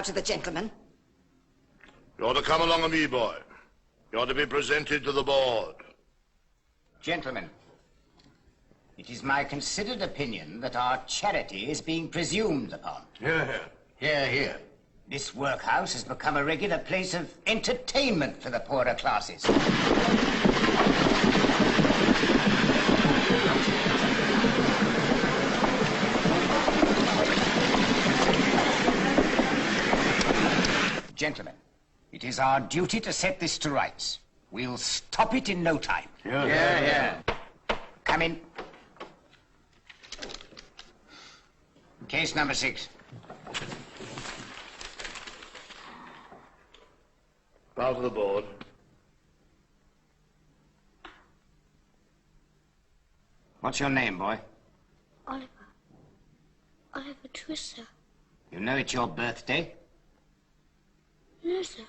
to the gentleman. You're to come along with me, boy. You're to be presented to the board. Gentlemen, it is my considered opinion that our charity is being presumed upon. Hear, hear. Hear, hear. This workhouse has become a regular place of entertainment for the poorer classes. Gentlemen, it is our duty to set this to rights. We'll stop it in no time. Yeah. Come in. Case number 6. Bow to the board. What's your name, boy? Oliver. Oliver Twist, sir. You know it's your birthday? No, sir.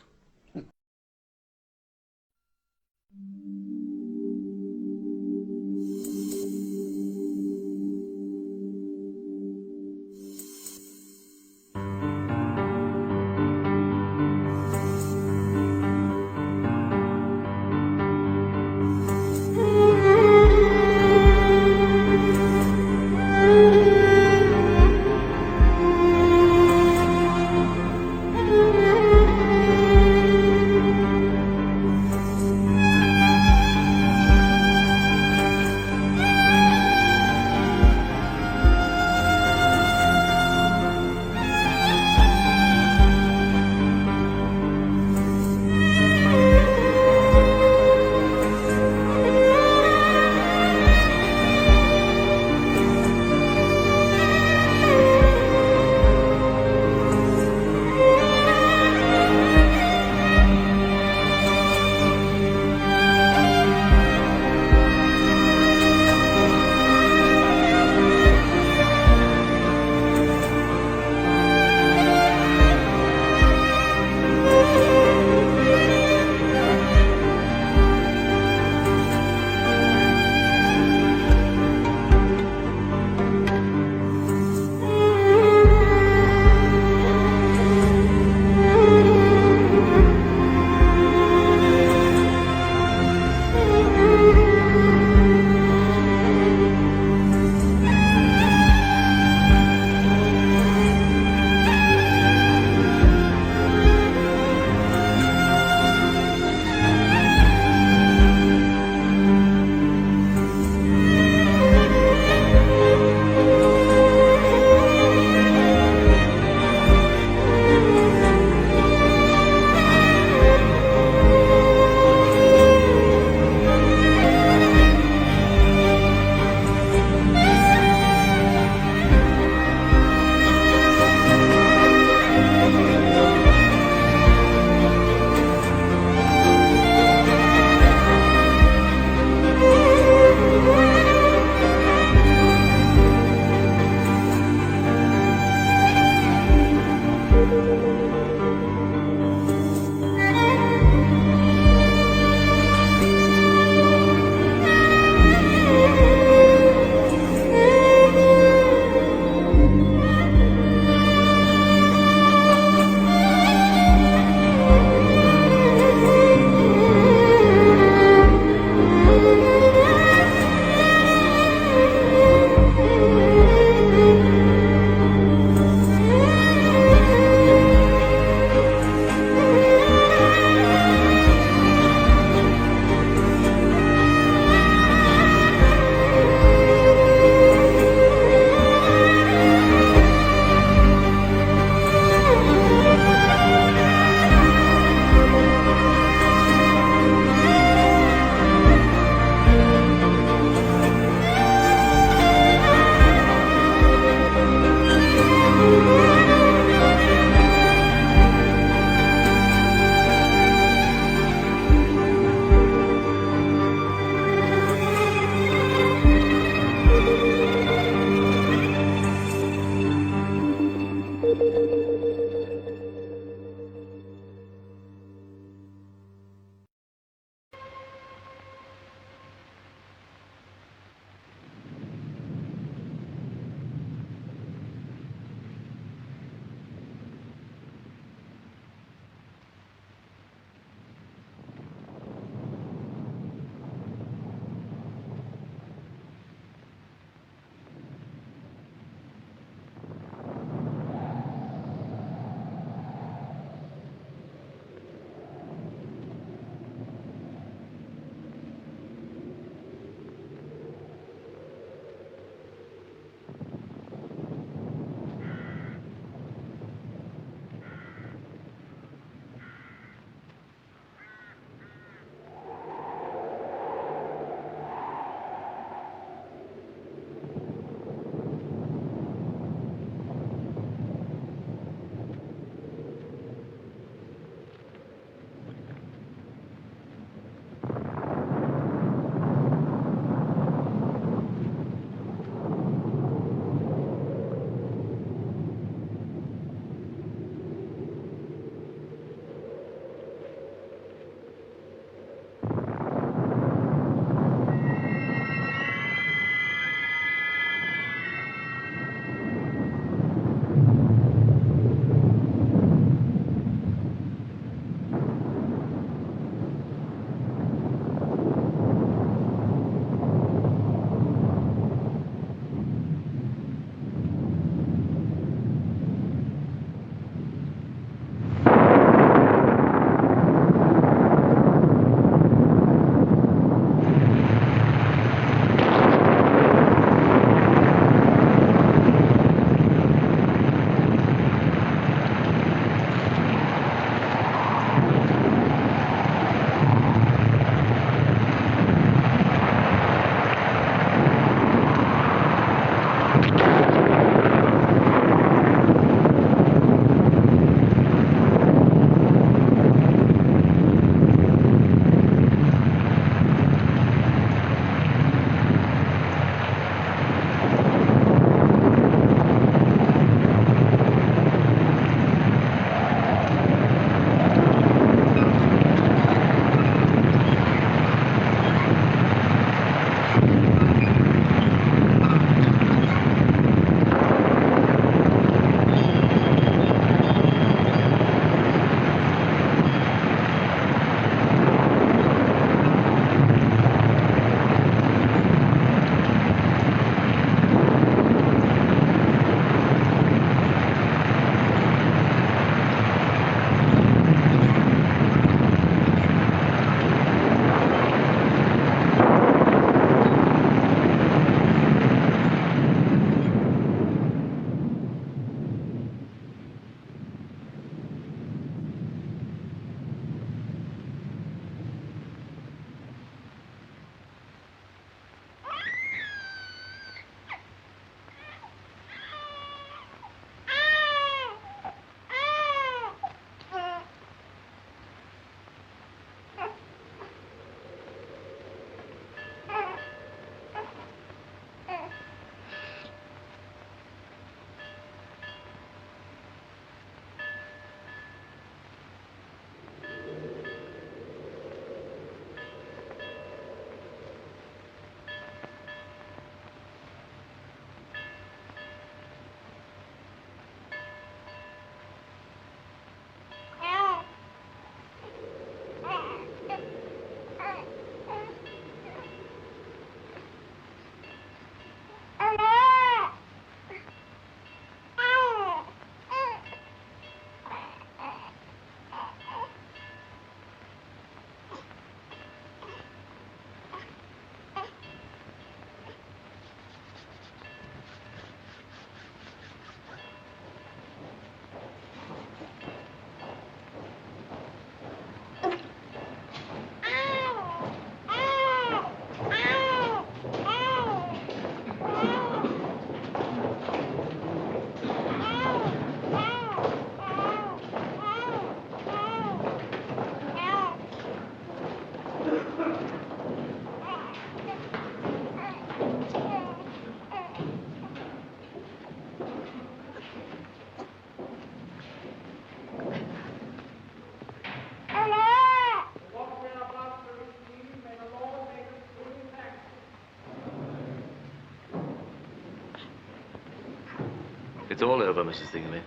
It's all over, Mrs. Thingamay.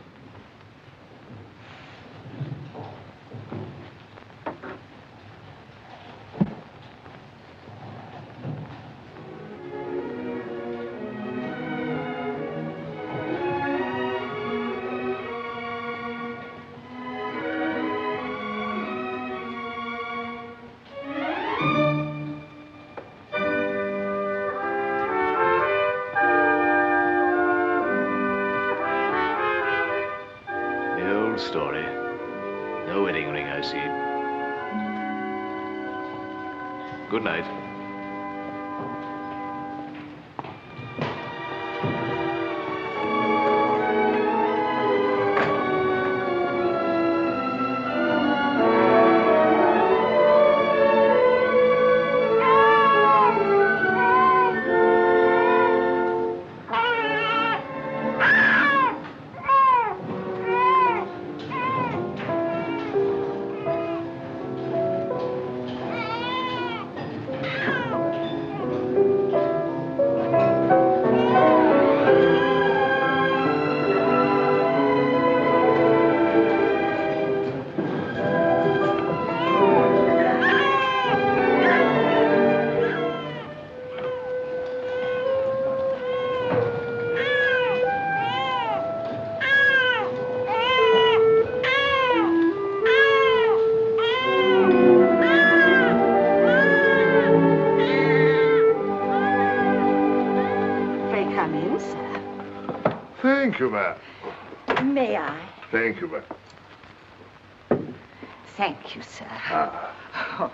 Story. No wedding ring, I see. Good night. Thank you, ma'am. May I? Thank you, ma'am. Thank you, sir. Ah. Oh,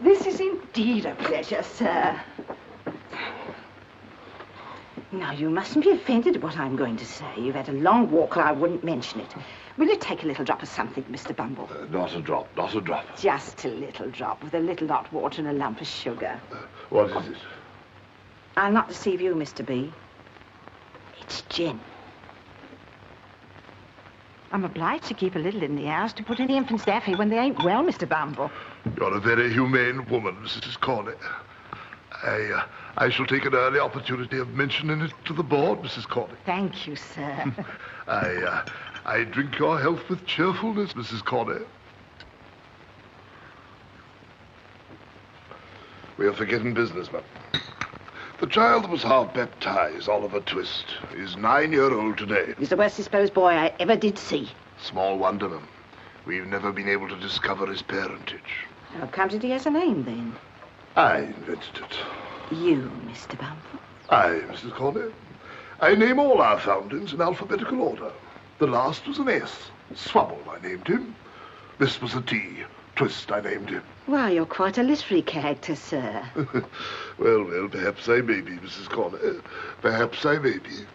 this is indeed a pleasure, sir. Now, you mustn't be offended at what I'm going to say. You've had a long walk, or I wouldn't mention it. Will you take a little drop of something, Mr. Bumble? Not a drop, not a drop. Just a little drop, with a little hot water and a lump of sugar. What is it? I'll not deceive you, Mr. B. It's gin. I'm obliged to keep a little in the house to put any infants daffy when they ain't well, Mr. Bumble. You're a very humane woman, Mrs. Corley. I shall take an early opportunity of mentioning it to the board, Mrs. Corley. Thank you, sir. I drink your health with cheerfulness, Mrs. Corley. We are forgetting business, ma'am. The child that was half-baptized, Oliver Twist, is 9-year-old today. He's the worst disposed boy I ever did see. Small wonder, ma'am. We've never been able to discover his parentage. How comes it he has a name, then? I invented it. You, Mr. Bumble? I, Mrs. Corley. I name all our foundlings in alphabetical order. The last was an S. Swabble, I named him. This was a T. Twist, I named him. Why, you're quite a literary character, sir. Well, perhaps I may be, Mrs. Corley. Perhaps I may be.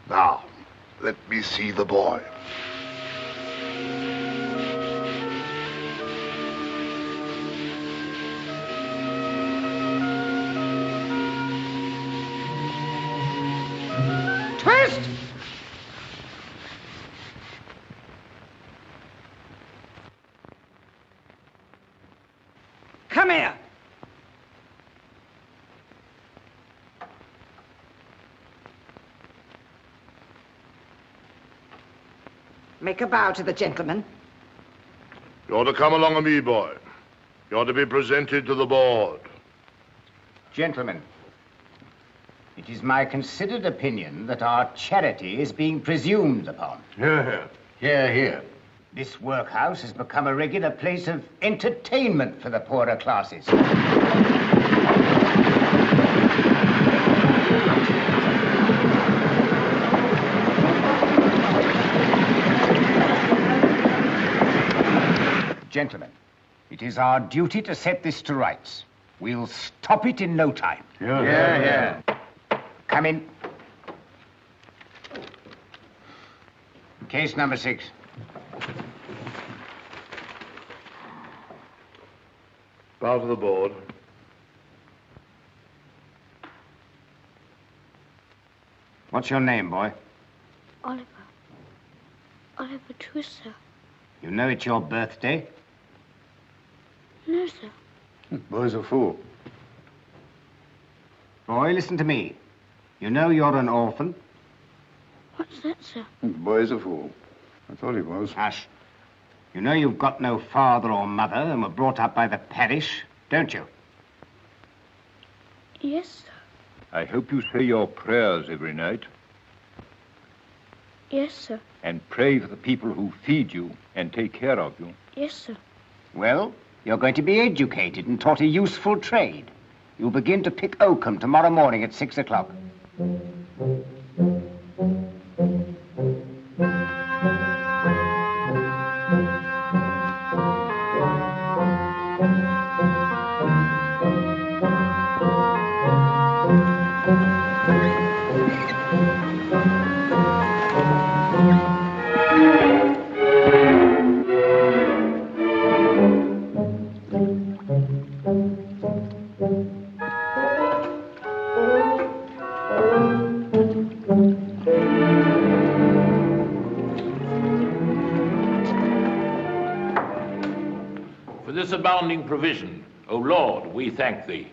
Now, let me see the boy. Twist! Come here. Make a bow to the gentleman. You're to come along with me, boy. You're to be presented to the board. Gentlemen, it is my considered opinion that our charity is being presumed upon. Hear, hear. Hear, hear. This workhouse has become a regular place of entertainment for the poorer classes. Gentlemen, it is our duty to set this to rights. We'll stop it in no time. Yeah. Come in. Case number 6. Bow to the board. What's your name, boy? Oliver. Oliver Twist, sir. You know it's your birthday? No, sir. Boy's a fool. Boy, listen to me. You know you're an orphan? What's that, sir? The boy's a fool. I thought he was. Hush. You know you've got no father or mother and were brought up by the parish, don't you? Yes, sir. I hope you say your prayers every night. Yes, sir. And pray for the people who feed you and take care of you. Yes, sir. Well, you're going to be educated and taught a useful trade. You'll begin to pick oakum tomorrow morning at 6 o'clock. For this abounding provision, O Lord, we thank thee.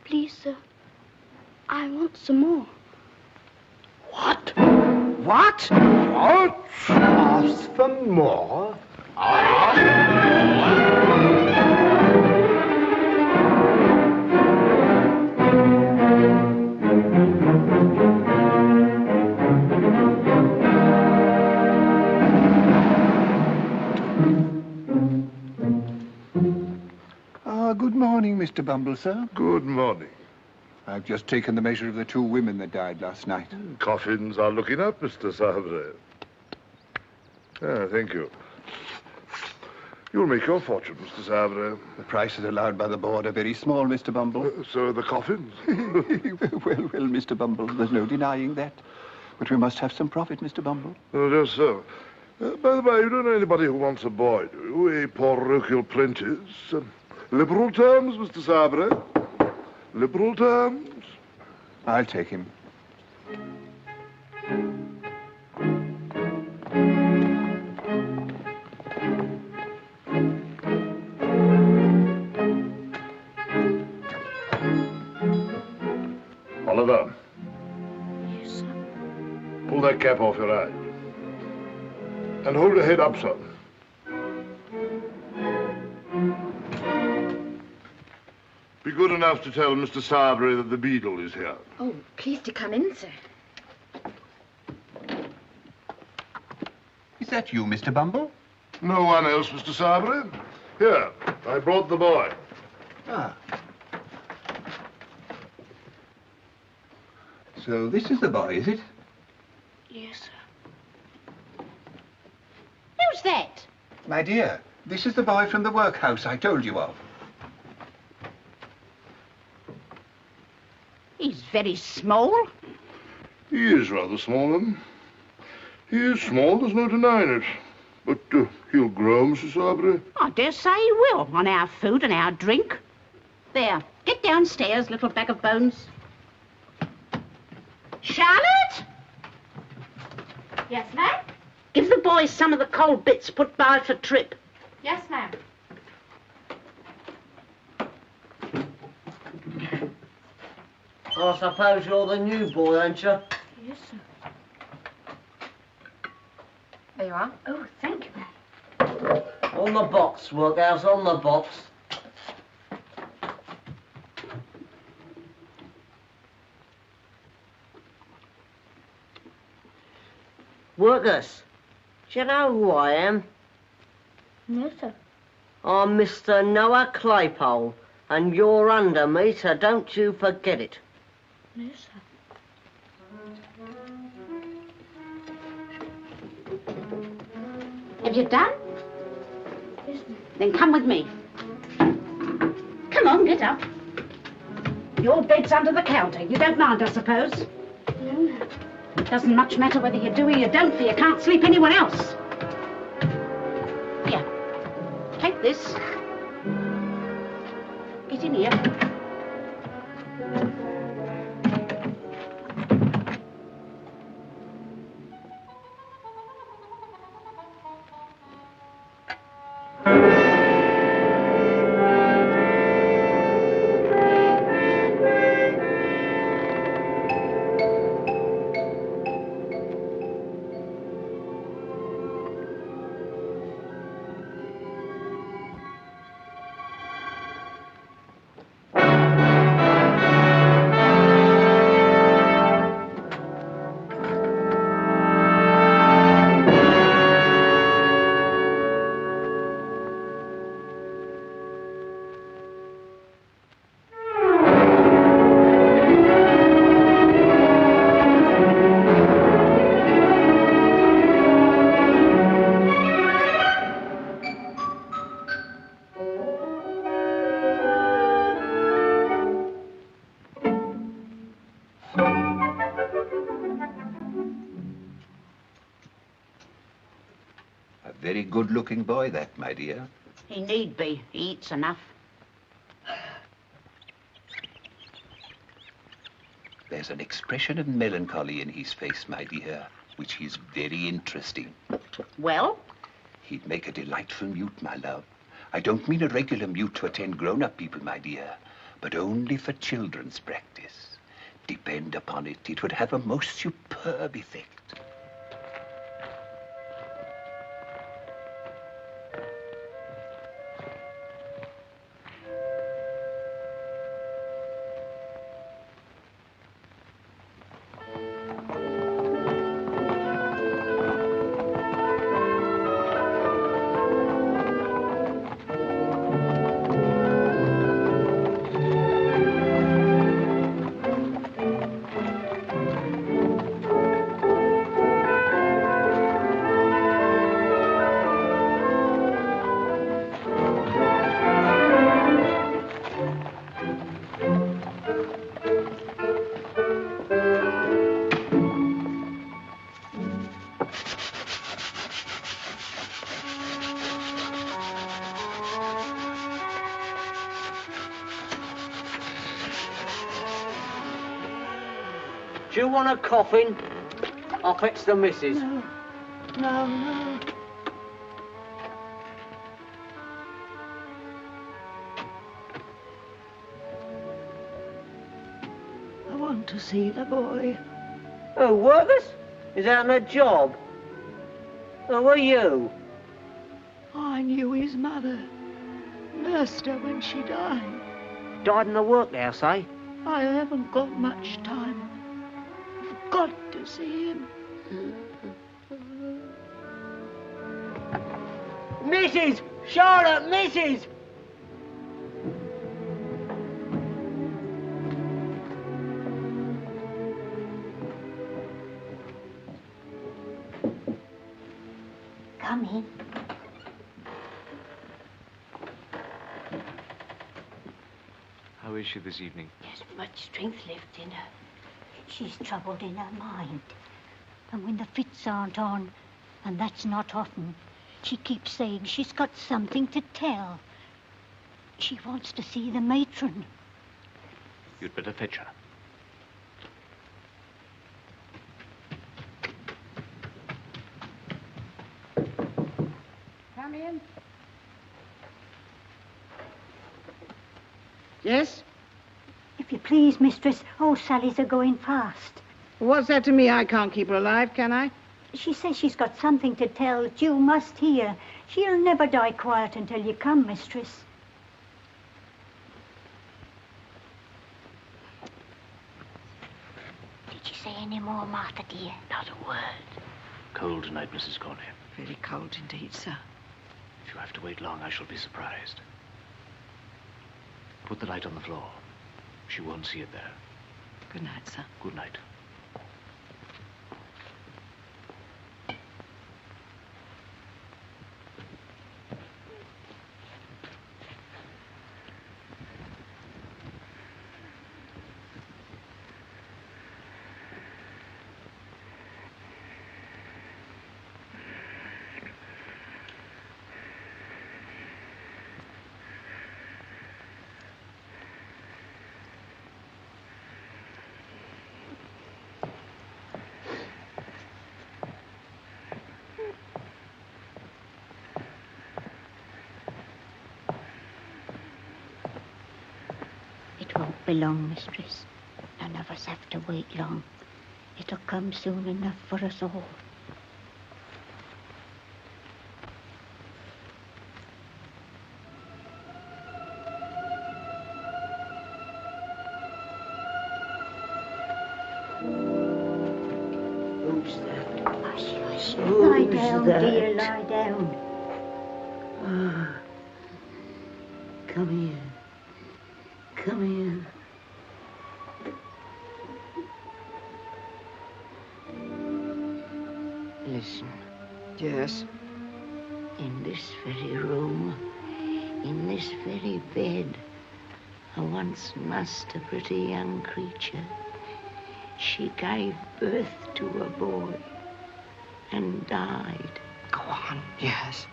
Please, sir. I want some more. What? What? What? Ask for more? Good morning, Mr. Bumble, sir. Good morning. I've just taken the measure of the 2 women that died last night. Coffins are looking up, Mr. Sabre. Thank you. You'll make your fortune, Mr. Sabre. The prices allowed by the board are very small, Mr. Bumble. So are the coffins. well, Mr. Bumble, there's no denying that. But we must have some profit, Mr. Bumble. Oh, yes, sir. By the way, you don't know anybody who wants a boy, do you? A parochial apprentice. Liberal terms, Mr. Sabre. Liberal terms. I'll take him. Oliver. Yes, sir. Pull that cap off your eyes. And hold your head up, son. Be good enough to tell Mr. Sarbury that the beadle is here. Oh, please to come in, sir. Is that you, Mr. Bumble? No one else, Mr. Sarbury. Here, I brought the boy. Ah. So this is the boy, is it? Yes, sir. Who's that? My dear, this is the boy from the workhouse I told you of. He's very small. He is rather small, then. He is small, there's no denying it. But he'll grow, Mrs. Sarbury. I dare say he will, on our food and our drink. There, get downstairs, little bag of bones. Charlotte? Yes, ma'am? Give the boys some of the cold bits put by for Trip. Yes, ma'am. I suppose you're the new boy, ain't you? Yes, sir. There you are. Oh, thank you, ma'am. On the box, workhouse, on the box. Workers, do you know who I am? No, sir. I'm Mr. Noah Claypole, and you're under me, so don't you forget it. No, sir. Have you done? Yes, ma'am. Then come with me. Come on, get up. Your bed's under the counter. You don't mind, I suppose? No, ma'am. It doesn't much matter whether you do or you don't, for you can't sleep anywhere else. Here, take this. Get in here. Very good-looking boy, that, my dear. He need be. He eats enough. There's an expression of melancholy in his face, my dear, which is very interesting. Well? He'd make a delightful mute, my love. I don't mean a regular mute to attend grown-up people, my dear, but only for children's practice. Depend upon it, it would have a most superb effect. Do you want a coffin? I'll fetch the missus. No. No, no. I want to see the boy. Oh, workers? Is that on a job? Who are you? I knew his mother. Nursed her when she died. Died in the workhouse, eh? I haven't got much time. I've got to see him. Mrs! Charlotte, Mrs! Come in. How is she this evening? There's much strength left in her. She's troubled in her mind. And when the fits aren't on, and that's not often, she keeps saying she's got something to tell. She wants to see the matron. You'd better fetch her. Come in. Yes? If you please, mistress, old Sally's a-going fast. What's that to me? I can't keep her alive, can I? She says she's got something to tell that you must hear. She'll never die quiet until you come, mistress. Did she say any more, Martha, dear? Not a word. Cold tonight, Mrs. Corney. Very cold indeed, sir. If you have to wait long, I shall be surprised. Put the light on the floor. She won't see it there. Good night, sir. Good night. Be long, mistress. None of us have to wait long. It'll come soon enough for us all. Who's that? Hush, hush. Who's Lie down, that? dear, lie down. Come here. Come here. Listen. Yes? In this very room, in this very bed, I once nursed a pretty young creature. She gave birth to a boy and died. Go on. Yes.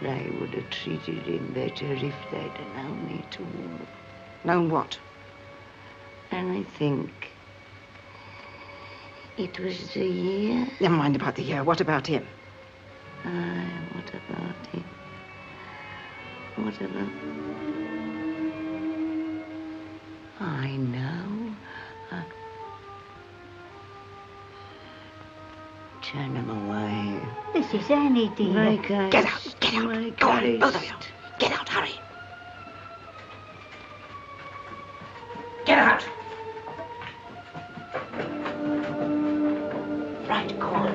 They would have treated him better if they'd have known me to walk. Known what? And I think it was the year. Never mind about the year. What about him? Aye, what about him? What about... I know. Turn him away. This is Annie, dear. Get out. Get out. Go on, both of you. Get out. Hurry. Get out. Right, go on.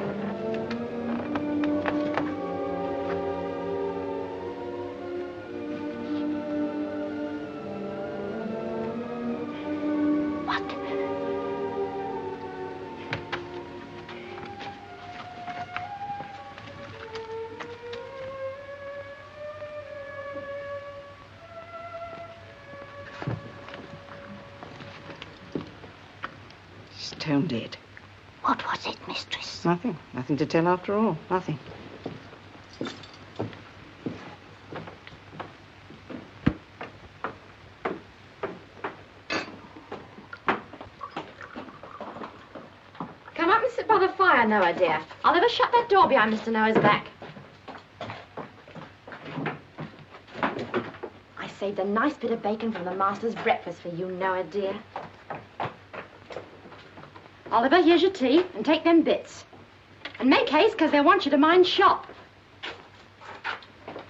What? Stone dead. What was it, mistress? Nothing. Nothing to tell after all. Nothing. Come up and sit by the fire, Noah, dear. I'll never shut that door behind Mr. Noah's back. I saved a nice bit of bacon from the master's breakfast for you, Noah, dear. Oliver, here's your tea, and take them bits. And make haste, because they want you to mind shop.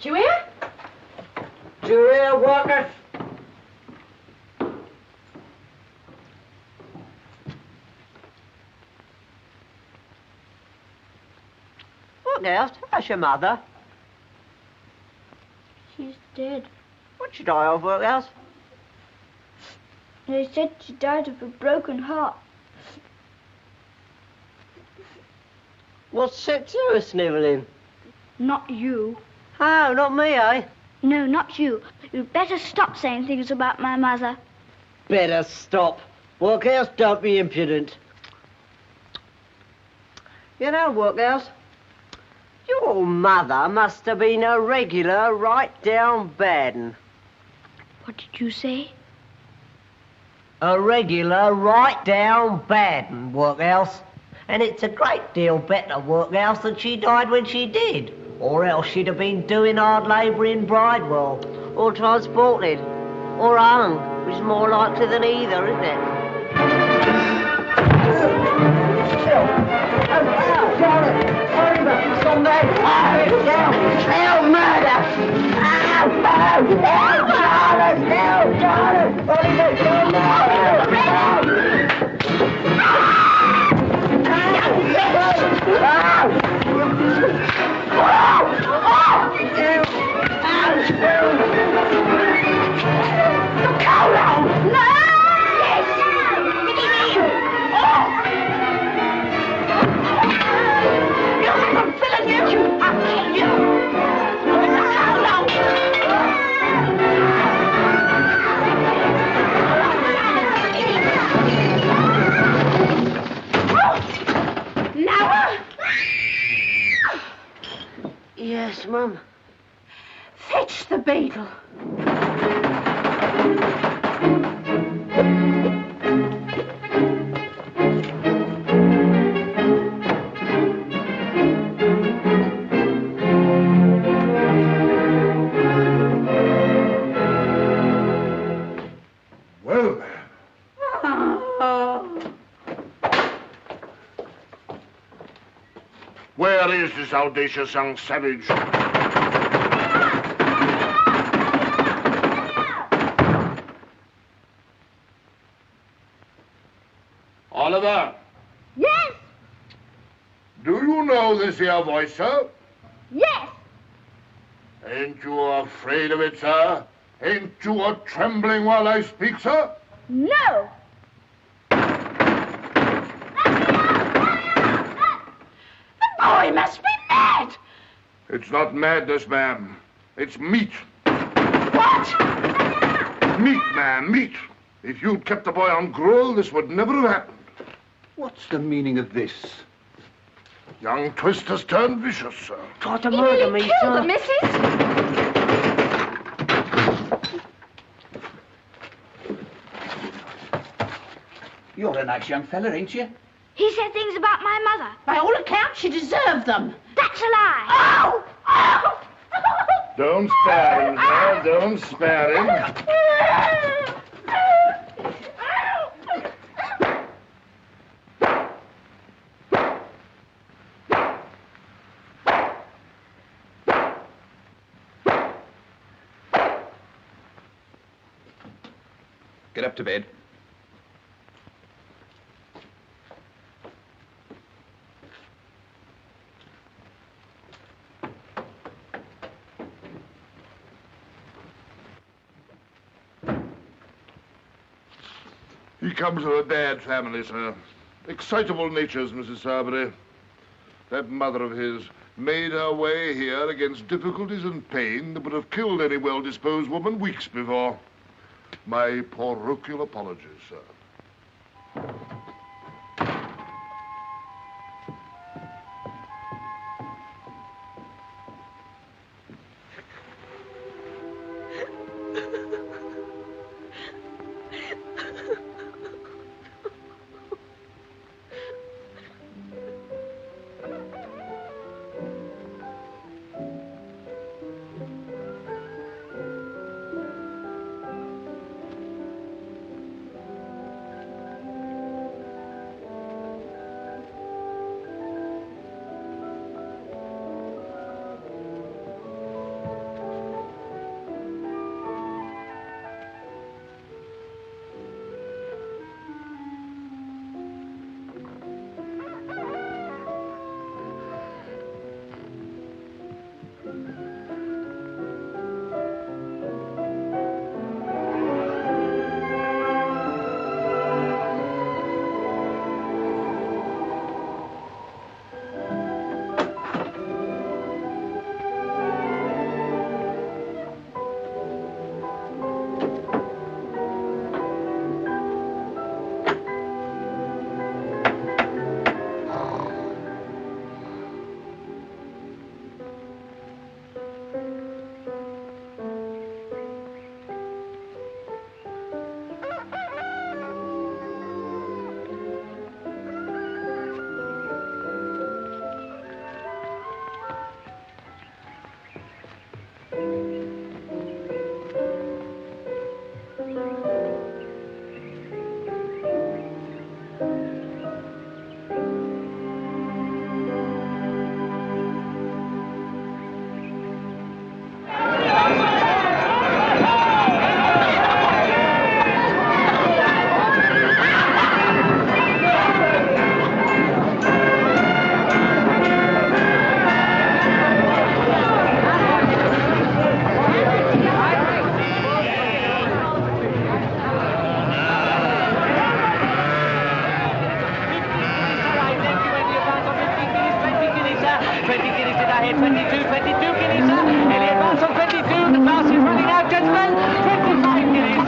Do you hear? Do you hear, workers? What else? How's your mother? She's dead. What'd she die of, workhouse? They said she died of a broken heart. What's set to her snivelling? Not you. Oh, not me, eh? No, not you. You'd better stop saying things about my mother. Better stop. Workhouse, don't be impudent. You know, Workhouse, your mother must have been a regular right down bad 'un. What did you say? A regular right down bad 'un, Workhouse. And it's a great deal better, Workhouse, that she died when she did. Or else she'd have been doing hard labour in Bridewell, or transported, or hung, which is more likely than either, isn't it? Yes, Mum. Fetch the beetle. Well, man. Where is this audacious young savage? Oliver? Yes! Do you know this here voice, sir? Yes! Ain't you afraid of it, sir? Ain't you a-trembling while I speak, sir? No! The boy must be mad! It's not madness, ma'am. It's meat. What? Meat, ma'am, meat. If you'd kept the boy on gruel, this would never have happened. What's the meaning of this? Young Twist has turned vicious, sir. Tried to murder me, Kill sir. the missus! You're a nice young fella, ain't you? He said things about my mother. By all accounts, she deserved them. That's a lie. Oh! Oh! Don't spare him, sir. Don't spare him. Get up to bed. He comes of a bad family, sir. Excitable natures, Mrs. Sarbury. That mother of his made her way here against difficulties and pain that would have killed any well-disposed woman weeks before. My parochial apologies, sir. 22 guineas, sir. Any advance on 22? The pass is running out, gentlemen. 25 guineas.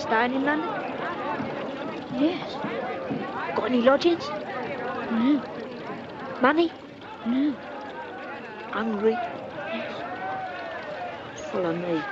Staying in London? Yes. Got any lodgings? No. Money? No. Hungry? Yes. Follow me.